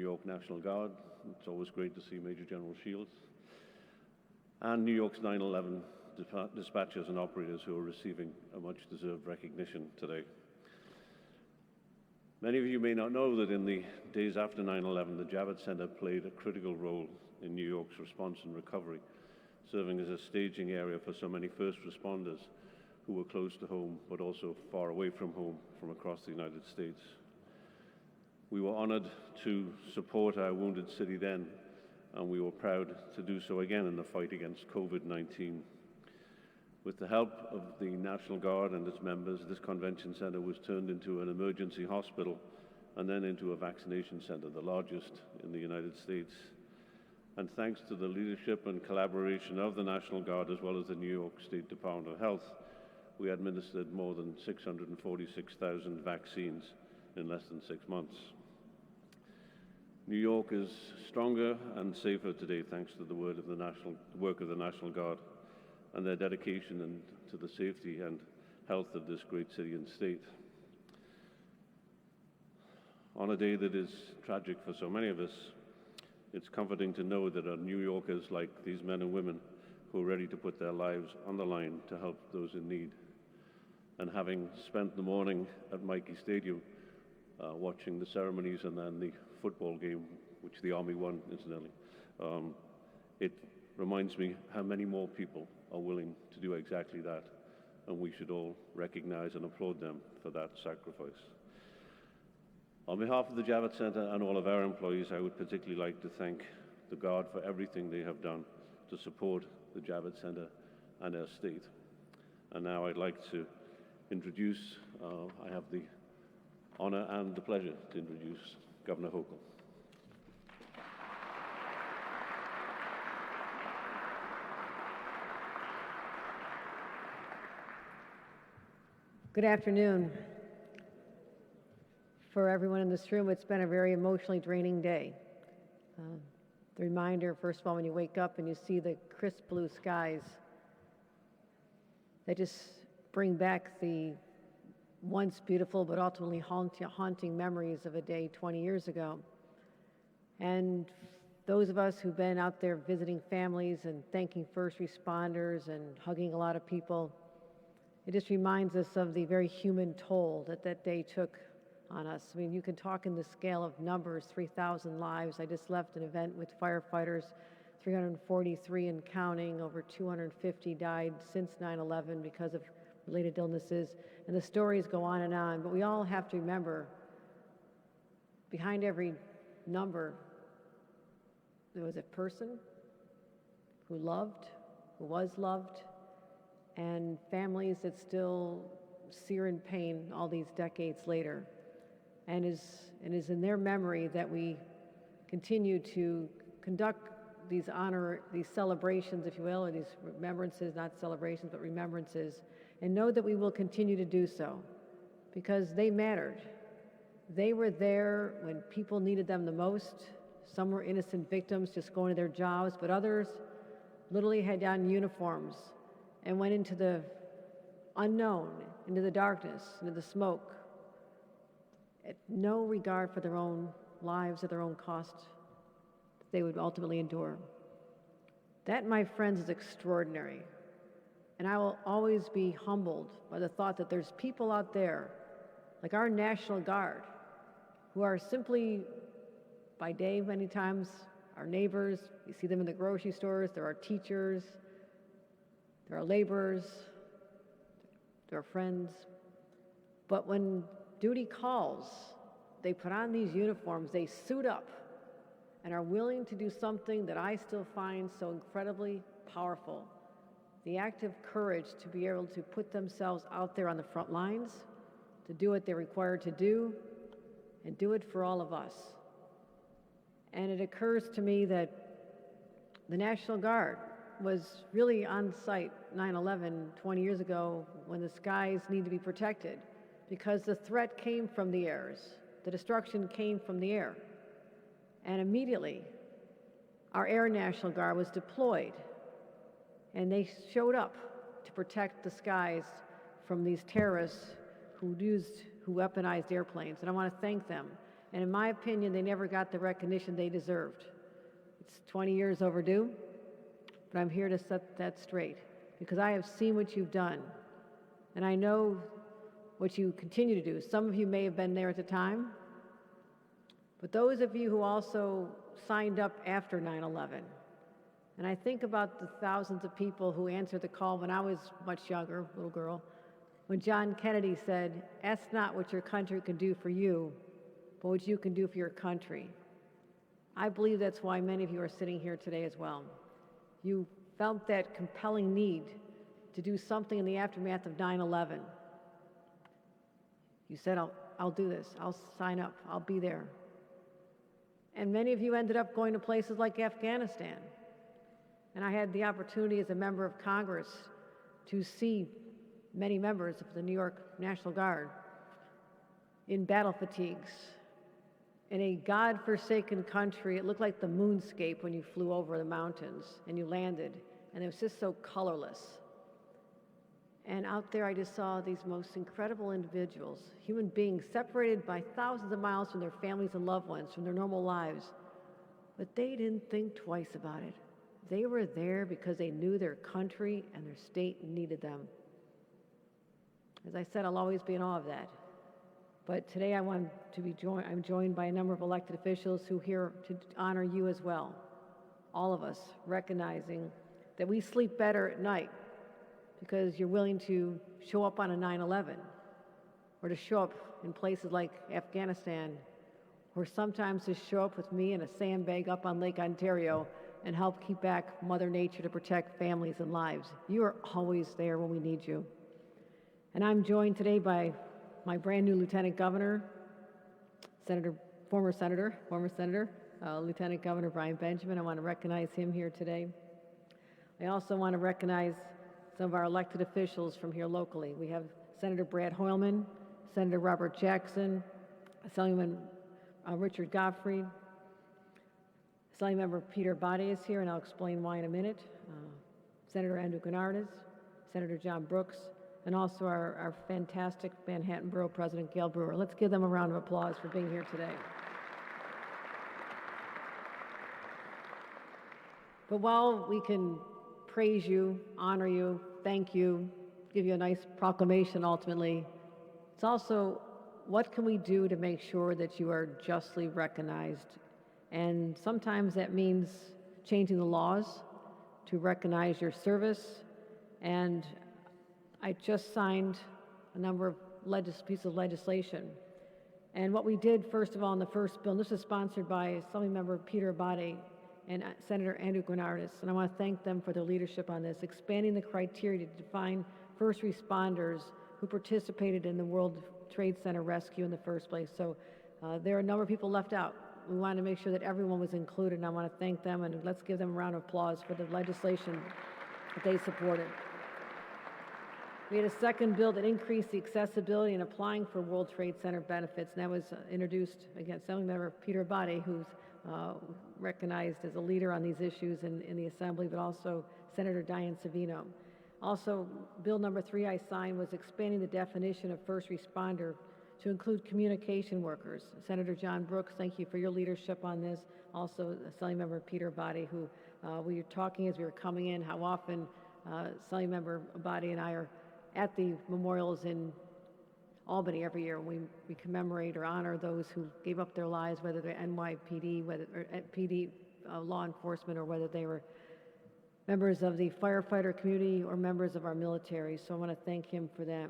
York National Guard. It's always great to see Major General Shields. And New York's 9/11 dispatchers and operators who are receiving a much-deserved recognition today. Many of you may not know that in the days after 9/11, the Javits Center played a critical role in New York's response and recovery, serving as a staging area for so many first responders who were close to home, but also far away from home from across the United States. We were honored to support our wounded city then, and we were proud to do so again in the fight against COVID-19. With the help of the National Guard and its members, this convention center was turned into an emergency hospital and then into a vaccination center, the largest in the United States. And thanks to the leadership and collaboration of the National Guard as well as the New York State Department of Health, we administered more than 646,000 vaccines in less than 6 months. New York is stronger and safer today thanks to the work of the National Guard and their dedication to the safety and health of this great city and state. On a day that is tragic for so many of us, it's comforting to know that there are New Yorkers like these men and women who are ready to put their lives on the line to help those in need. And having spent the morning at Mikey Stadium watching the ceremonies and then the football game, which the Army won, incidentally, it reminds me how many more people are willing to do exactly that, and we should all recognize and applaud them for that sacrifice. On behalf of the Javits Center and all of our employees, I would particularly like to thank the Guard for everything they have done to support the Javits Center and our state. And now I'd like to introduce, I have the honor and the pleasure to introduce Governor Hochul. Good afternoon. For everyone in this room, it's been a very emotionally draining day. The reminder, first of all, when you wake up and you see the crisp blue skies, they just bring back the once beautiful but ultimately haunting memories of a day 20 years ago. And those of us who've been out there visiting families and thanking first responders and hugging a lot of people, it just reminds us of the very human toll that that day took on us. I mean, you can talk in the scale of numbers, 3,000 lives. I just left an event with firefighters, 343 and counting, over 250 died since 9/11 because of related illnesses, and the stories go on, but we all have to remember, behind every number, there was a person who loved, who was loved, and families that still sear in pain all these decades later. And it is in their memory that we continue to conduct these celebrations, if you will, or these remembrances, not celebrations, but remembrances, and know that we will continue to do so because they mattered. They were there when people needed them the most. Some were innocent victims just going to their jobs, but others literally had on uniforms and went into the unknown, into the darkness, into the smoke, at no regard for their own lives or their own cost they would ultimately endure. That, my friends, is extraordinary. And I will always be humbled by the thought that there's people out there, like our National Guard, who are simply, by day many times, our neighbors. You see them in the grocery stores. There are teachers. There are laborers. There are friends. But when duty calls, they put on these uniforms, they suit up, and are willing to do something that I still find so incredibly powerful. The act of courage to be able to put themselves out there on the front lines, to do what they're required to do, and do it for all of us. And it occurs to me that the National Guard was really on site 9/11 20 years ago when the skies need to be protected because the threat came from the airs. The destruction came from the air. And immediately, our Air National Guard was deployed, and they showed up to protect the skies from these terrorists who weaponized airplanes. And I want to thank them And in my opinion, they never got the recognition they deserved. It's 20 years overdue, but I'm here to set that straight because I have seen what you've done, and I know what you continue to do. Some of you may have been there at the time, but those of you who also signed up after 9/11, and I think about the thousands of people who answered the call when I was much younger, little girl, when John Kennedy said, "Ask not what your country can do for you, but what you can do for your country." I believe that's why many of you are sitting here today as well. You felt that compelling need to do something in the aftermath of 9/11. You said, I'll do this, I'll sign up, I'll be there. And many of you ended up going to places like Afghanistan. And I had the opportunity as a member of Congress to see many members of the New York National Guard in battle fatigues. In a God-forsaken country, it looked like the moonscape when you flew over the mountains and you landed, and it was just so colorless. And out there I just saw these most incredible individuals, human beings separated by thousands of miles from their families and loved ones, from their normal lives. But they didn't think twice about it. They were there because they knew their country and their state needed them. As I said, I'll always be in awe of that. But today I'm joined by a number of elected officials who are here to honor you as well. All of us recognizing that we sleep better at night because you're willing to show up on a 9/11 or to show up in places like Afghanistan, or sometimes to show up with me in a sandbag up on Lake Ontario and help keep back Mother Nature to protect families and lives. You are always there when we need you. And I'm joined today by my brand new Lieutenant Governor, former Senator, Lieutenant Governor Brian Benjamin. I want to recognize him here today. I also want to recognize some of our elected officials from here locally. We have Senator Brad Hoylman, Senator Robert Jackson, Assemblyman Richard Gottfried, Assemblymember Peter Abate is here, and I'll explain why in a minute. Senator Andrew Gennardis, Senator John Brooks, and also our fantastic Manhattan Borough President Gail Brewer. Let's give them a round of applause for being here today. But while we can praise you, honor you, thank you, give you a nice proclamation ultimately, it's also what can we do to make sure that you are justly recognized? And sometimes that means changing the laws to recognize your service. And I just signed a number of pieces of legislation. And what we did, first of all, in the first bill, and this is sponsored by Assemblymember Peter Abate and Senator Andrew Gennardis, and I want to thank them for their leadership on this, expanding the criteria to define first responders who participated in the World Trade Center rescue in the first place. So there are a number of people left out. We wanted to make sure that everyone was included, and I want to thank them, and let's give them a round of applause for the legislation that they supported. We had a second bill that increased the accessibility in applying for World Trade Center benefits, and that was introduced, again, Assemblymember Peter Abate, who's recognized as a leader on these issues in the Assembly, but also Senator Diane Savino. Also, Bill number 3 I signed was expanding the definition of first responder to include communication workers. Senator John Brooks, thank you for your leadership on this. Also, Assemblymember Peter Abate, who we were talking as we were coming in, how often Assemblymember Abate and I are at the memorials in Albany every year. We commemorate or honor those who gave up their lives, whether they're NYPD, PD law enforcement, or whether they were members of the firefighter community or members of our military. So I want to thank him for that.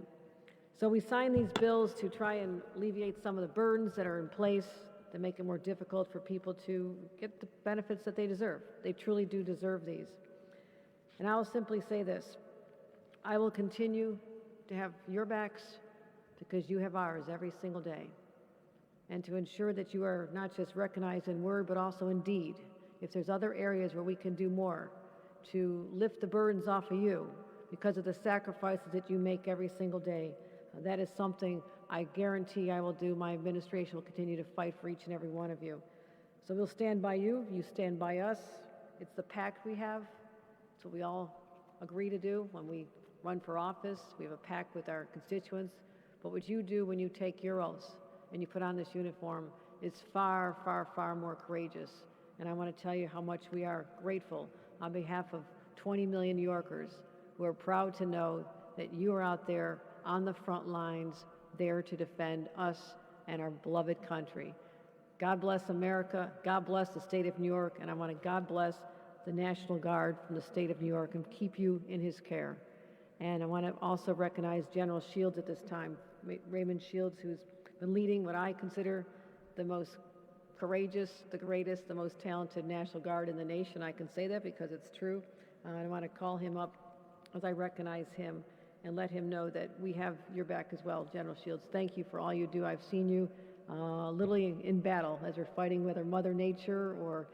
So we signed these bills to try and alleviate some of the burdens that are in place that make it more difficult for people to get the benefits that they deserve. They truly do deserve these. And I will simply say this: I will continue to have your backs because you have ours every single day, and to ensure that you are not just recognized in word but also in deed. If there's other areas where we can do more to lift the burdens off of you because of the sacrifices that you make every single day, that is something I guarantee I will do. My administration will continue to fight for each and every one of you. So we'll stand by you, you stand by us. It's the pact we have. It's what we all agree to do when we run for office. We have a pact with our constituents. But what you do when you take your oaths and you put on this uniform is far, far, far more courageous. And I want to tell you how much we are grateful on behalf of 20 million New Yorkers who are proud to know that you are out there on the front lines, there to defend us and our beloved country. God bless America, God bless the state of New York, and I want to God bless the National Guard from the state of New York and keep you in his care. And I want to also recognize General Shields at this time, Raymond Shields, who's been leading what I consider the most courageous, the greatest, the most talented National Guard in the nation. I can say that because it's true. I want to call him up as I recognize him and let him know that we have your back as well, General Shields. Thank you for all you do. I've seen you literally in battle as you're fighting whether Mother Nature or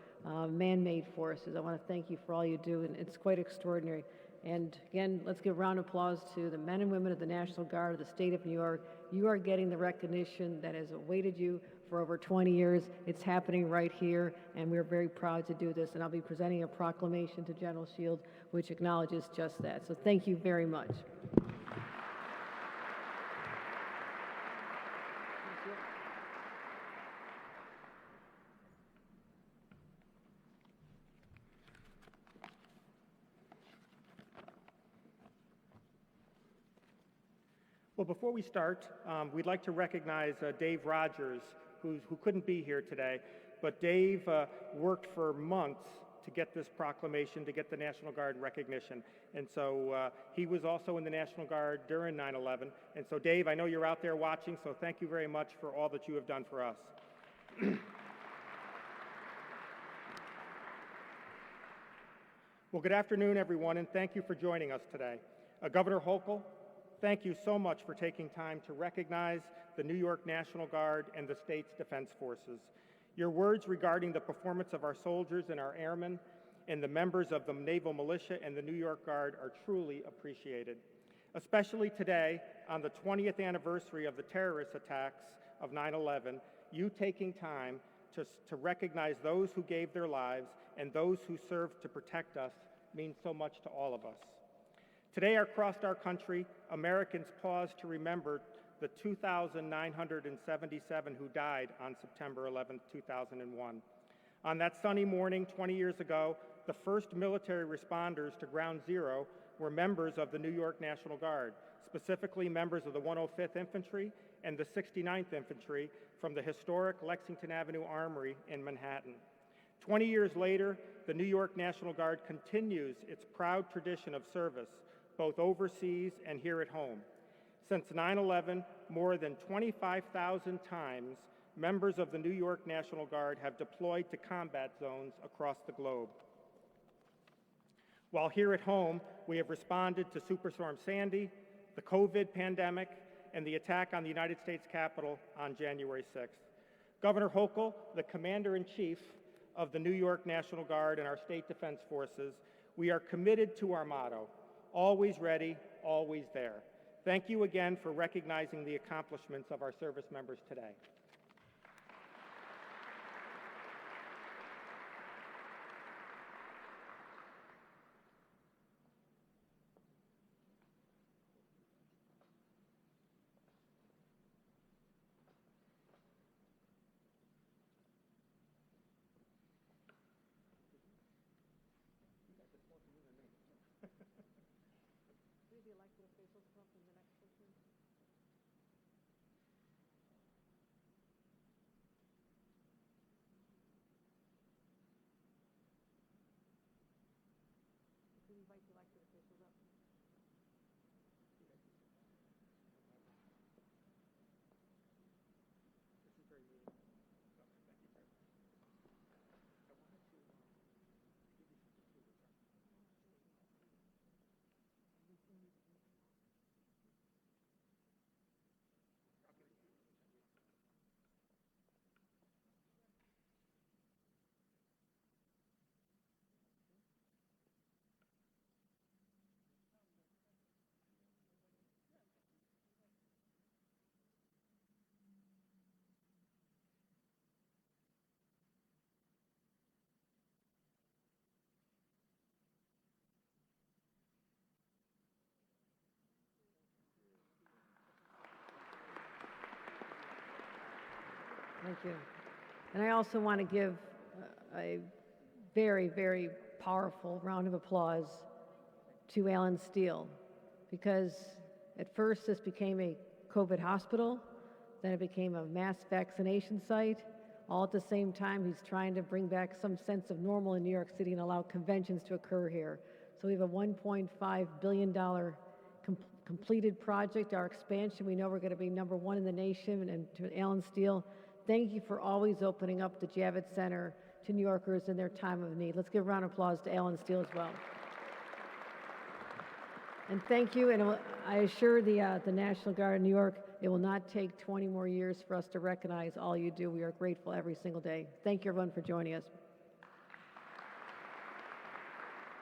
man-made forces. I want to thank you for all you do, and it's quite extraordinary. And again, let's give a round of applause to the men and women of the National Guard of the state of New York. You are getting the recognition that has awaited you for over 20 years. It's happening right here, and we're very proud to do this. And I'll be presenting a proclamation to General Shields, which acknowledges just that. So thank you very much. Well, before we start, we'd like to recognize Dave Rogers, who couldn't be here today. But Dave worked for months to get this proclamation, to get the National Guard recognition. And so he was also in the National Guard during 9/11. And so Dave, I know you're out there watching, so thank you very much for all that you have done for us. Well, good afternoon, everyone, and thank you for joining us today. Governor Hochul, thank you so much for taking time to recognize the New York National Guard and the state's defense forces. Your words regarding the performance of our soldiers and our airmen and the members of the Naval Militia and the New York Guard are truly appreciated. Especially today, on the 20th anniversary of the terrorist attacks of 9/11, you taking time to recognize those who gave their lives and those who served to protect us means so much to all of us. Today, across our country, Americans pause to remember the 2,977 who died on September 11, 2001. On that sunny morning 20 years ago, the first military responders to Ground Zero were members of the New York National Guard, specifically members of the 105th Infantry and the 69th Infantry from the historic Lexington Avenue Armory in Manhattan. 20 years later, the New York National Guard continues its proud tradition of service, both overseas and here at home. Since 9/11, more than 25,000 times, members of the New York National Guard have deployed to combat zones across the globe. While here at home, we have responded to Superstorm Sandy, the COVID pandemic, and the attack on the United States Capitol on January 6th. Governor Hochul, the Commander-in-Chief of the New York National Guard and our state defense forces, we are committed to our motto, always ready, always there. Thank you again for recognizing the accomplishments of our service members today. Thank you. And I also want to give a very, very powerful round of applause to Alan Steele, because at first this became a COVID hospital, then it became a mass vaccination site. All at the same time, he's trying to bring back some sense of normal in New York City and allow conventions to occur here. So we have a $1.5 billion completed project. Our expansion, we know we're going to be #1 in the nation. And to Alan Steele, thank you for always opening up the Javits Center to New Yorkers in their time of need. Let's give a round of applause to Alan Steele as well. And thank you, and I assure the National Guard of New York, it will not take 20 more years for us to recognize all you do. We are grateful every single day. Thank you, everyone, for joining us.